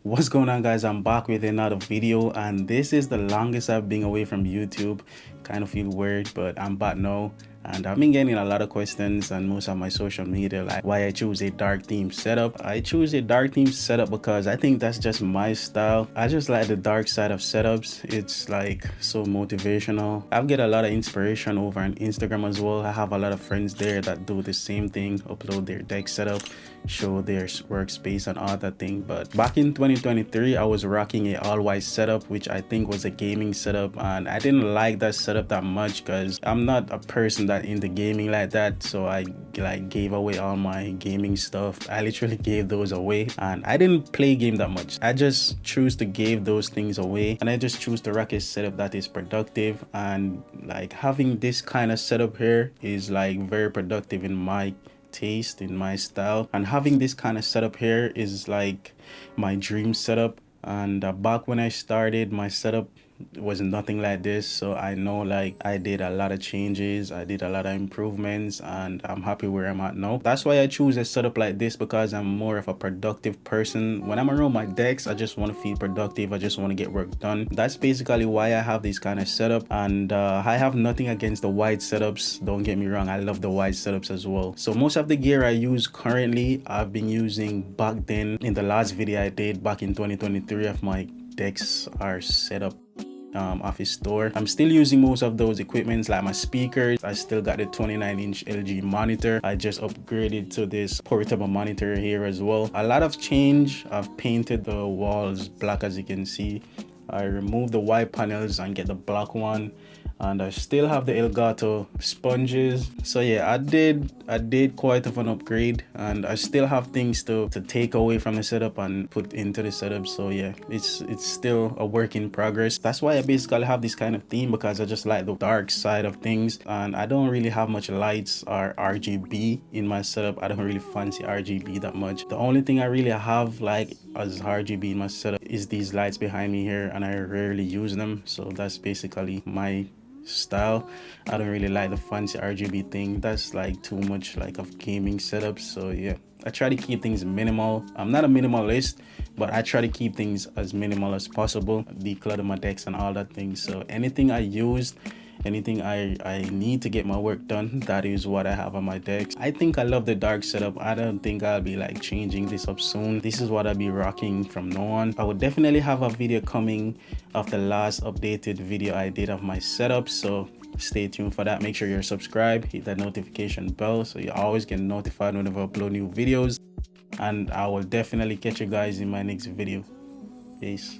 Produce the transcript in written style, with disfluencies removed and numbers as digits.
What's going on, guys? I'm back with another video, and this is the longest I've been away from YouTube. Kind of feel weird, but I'm back now, and I've been getting a lot of questions on most of my social media, like why I choose a dark theme setup. I choose a dark theme setup because I think that's just my style. I just like the dark side of setups. It's like so motivational. I get a lot of inspiration over on Instagram as well. I have a lot of friends there that do the same thing, upload their deck setup, show their workspace and all that thing. But back in 2023, I was rocking a all white setup, which I think was a gaming setup, and I didn't like that setup that much because I'm not a person that into gaming like that. So I like gave away all my gaming stuff. I literally gave those away, and I didn't play game that much. I just choose to give those things away, and I just choose to rock a setup that is productive. And like having this kind of setup here is like very productive in my taste, in my style. And having this kind of setup here is like my dream setup. And back when I started, my setup was nothing like this, so I know like I did a lot of changes, I did a lot of improvements, and I'm happy where I'm at now. That's why I choose a setup like this, because I'm more of a productive person. When I'm around my decks, I just want to feel productive, I just want to get work done. That's basically why I have this kind of setup. And I have nothing against the wide setups, don't get me wrong, I love the wide setups as well. So most of the gear I use currently, I've been using back then. In the last video I did back in 2023 of my decks are set up office store, I'm still using most of those equipments, like my speakers. I still got the 29-inch LG monitor. I just upgraded to this portable monitor here as well. A lot of change. I've painted the walls black, as you can see. I removed the white panels and get the black one, and I still have the Elgato sponges. So yeah, I did quite of an upgrade, and I still have things to take away from the setup and put into the setup. So yeah, it's still a work in progress. That's why I basically have this kind of theme, because I just like the dark side of things, and I don't really have much lights or RGB in my setup. I don't really fancy RGB that much. The only thing I really have like as RGB in my setup is these lights behind me here, and I rarely use them. So that's basically my style. I don't really like the fancy RGB thing. That's like too much like of gaming setups. So yeah, I try to keep things minimal. I'm not a minimalist, but I try to keep things as minimal as possible, declutter my decks and all that thing. So anything I used, anything I need to get my work done, that is what I have on my decks. I think I love the dark setup. I don't think I'll be like changing this up soon. This is what I'll be rocking from now on. I would definitely have a video coming of the last updated video I did of my setup, so stay tuned for that. Make sure you're subscribed, hit that notification bell so you always get notified whenever I upload new videos, and I will definitely catch you guys in my next video. Peace.